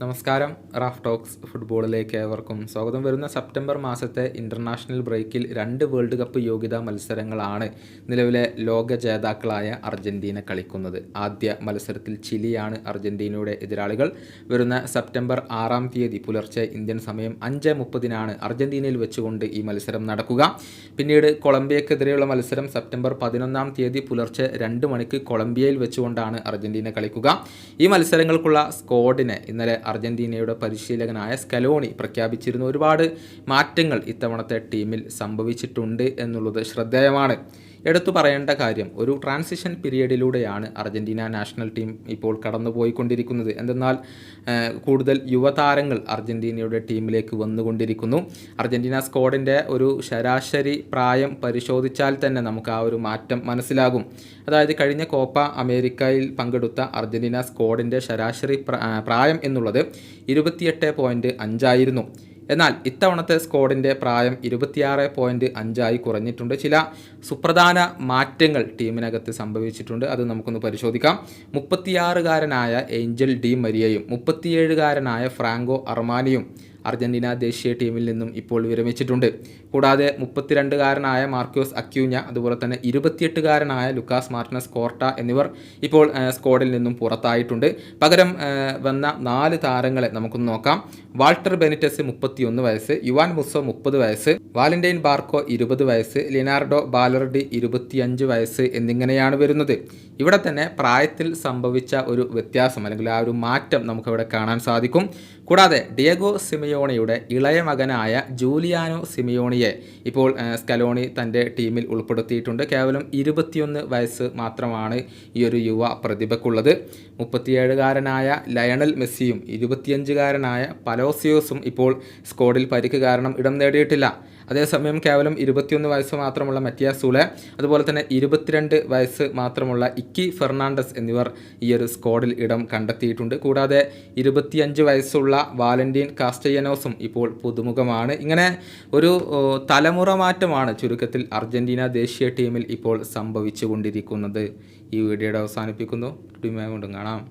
നമസ്കാരം. Raf talks ഫുട്ബോളിലേക്ക് ഏവർക്കും സ്വാഗതം. വരുന്ന സെപ്റ്റംബർ മാസത്തെ ഇൻ്റർനാഷണൽ ബ്രേക്കിൽ 2 വേൾഡ് കപ്പ് യോഗ്യതാ മത്സരങ്ങളാണ് നിലവിലെ ലോക ജേതാക്കളായ അർജൻറ്റീന കളിക്കുന്നത്. ആദ്യ മത്സരത്തിൽ ചിലിയാണ് അർജൻറ്റീനയുടെ എതിരാളികൾ. വരുന്ന സെപ്റ്റംബർ 6-ാം തീയതി പുലർച്ചെ ഇന്ത്യൻ സമയം 5:30 അർജൻറ്റീനയിൽ വെച്ചുകൊണ്ട് ഈ മത്സരം നടക്കുക. പിന്നീട് കൊളംബിയക്കെതിരെയുള്ള മത്സരം സെപ്റ്റംബർ 11-ാം തീയതി പുലർച്ചെ 2 മണിക്ക് കൊളംബിയയിൽ വെച്ചുകൊണ്ടാണ് അർജൻറ്റീന കളിക്കുക. ഈ മത്സരങ്ങൾക്കുള്ള സ്ക്വാഡിനെ ഇന്നലെ അർജൻറ്റീനയുടെ പരിശീലകനായ സ്കലോണി പ്രഖ്യാപിച്ചിരുന്നു. ഒരുപാട് മാറ്റങ്ങൾ ഇത്തവണത്തെ ടീമിൽ സംഭവിച്ചിട്ടുണ്ട് എന്നുള്ളത് ശ്രദ്ധേയമാണ്. എടുത്തു പറയേണ്ട കാര്യം, ഒരു ട്രാൻസിഷൻ പീരിയഡിലൂടെയാണ് അർജൻറ്റീന നാഷണൽ ടീം ഇപ്പോൾ കടന്നുപോയിക്കൊണ്ടിരിക്കുന്നത്. എന്തെന്നാൽ കൂടുതൽ യുവതാരങ്ങൾ അർജൻറ്റീനയുടെ ടീമിലേക്ക് വന്നുകൊണ്ടിരിക്കുന്നു. അർജൻറ്റീന സ്ക്വാഡിൻ്റെ ഒരു ശരാശരി പ്രായം പരിശോധിച്ചാൽ തന്നെ നമുക്ക് ആ ഒരു മാറ്റം മനസ്സിലാകും. അതായത് കഴിഞ്ഞ കോപ്പ അമേരിക്കയിൽ പങ്കെടുത്ത അർജൻറ്റീന സ്ക്വാഡിൻ്റെ ശരാശരി പ്രായം എന്നുള്ളത് 28.5 ആയിരുന്നു. എന്നാൽ ഇത്തവണത്തെ സ്ക്വാഡിൻ്റെ പ്രായം 26.5 കുറഞ്ഞിട്ടുണ്ട്. ചില സുപ്രധാന മാറ്റങ്ങൾ ടീമിനകത്ത് സംഭവിച്ചിട്ടുണ്ട്. അത് നമുക്കൊന്ന് പരിശോധിക്കാം. 36-കാരനായ ഏഞ്ചൽ ഡി മരിയയും 37-കാരനായ ഫ്രാങ്കോ അർമാനിയും അർജൻറ്റീന ദേശീയ ടീമിൽ നിന്നും ഇപ്പോൾ വിരമിച്ചിട്ടുണ്ട്. കൂടാതെ 32-കാരനായ മാർക്കോസ് അക്യൂഞ്ഞ, അതുപോലെ തന്നെ 28-കാരനായ ലുക്കാസ് മാർട്ടിനസ് കോർട്ട എന്നിവർ ഇപ്പോൾ സ്ക്വാഡിൽ നിന്നും പുറത്തായിട്ടുണ്ട്. പകരം വന്ന 4 താരങ്ങളെ നമുക്കൊന്ന് നോക്കാം. വാൾട്ടർ ബെനിറ്റസ് 31 വയസ്സ്, യുവാൻ മുസോ 30 വയസ്സ്, വാലന്റൈൻ ബാർക്കോ 20 വയസ്സ്, ലിനാർഡോ ബാലർഡി 25 വയസ്സ് എന്നിങ്ങനെയാണ് വരുന്നത്. ഇവിടെ തന്നെ പ്രായത്തിൽ സംഭവിച്ച ഒരു വ്യത്യാസം അല്ലെങ്കിൽ ആ ഒരു മാറ്റം നമുക്കവിടെ കാണാൻ സാധിക്കും. കൂടാതെ ഡിയഗോ സിമിയോണിയുടെ ഇളയ മകനായ ജൂലിയാനോ സിമിയോണിയെ ഇപ്പോൾ സ്കലോണി തൻ്റെ ടീമിൽ ഉൾപ്പെടുത്തിയിട്ടുണ്ട്. കേവലം 21 വയസ്സ് മാത്രമാണ് ഈ ഒരു യുവ പ്രതിഭയ്ക്കുള്ളത്. 37-കാരനായ ലയണൽ മെസ്സിയും 25-കാരനായ പലോസിയോസും ഇപ്പോൾ സ്ക്വാഡിൽ പരിക്ക് കാരണം ഇടം നേടിയിട്ടില്ല. അതേസമയം കേവലം 21 വയസ്സ് മാത്രമുള്ള മറ്റിയാസ് സൂലെ, അതുപോലെ തന്നെ 22 വയസ്സ് മാത്രമുള്ള ഇക്കി ഫെർണാണ്ടസ് എന്നിവർ ഈ ഒരു സ്ക്വാഡിൽ ഇടം കണ്ടെത്തിയിട്ടുണ്ട്. കൂടാതെ 25 വയസ്സുള്ള വാലന്റീൻ കാസ്റ്റയ്യനോസും ഇപ്പോൾ പുതുമുഖമാണ്. ഇങ്ങനെ ഒരു തലമുറ മാറ്റമാണ് ചുരുക്കത്തിൽ അർജൻറ്റീന ദേശീയ ടീമിൽ ഇപ്പോൾ സംഭവിച്ചു കൊണ്ടിരിക്കുന്നത്. ഈ വീഡിയോയുടെ അവസാനിപ്പിക്കുന്നു. കാണാം.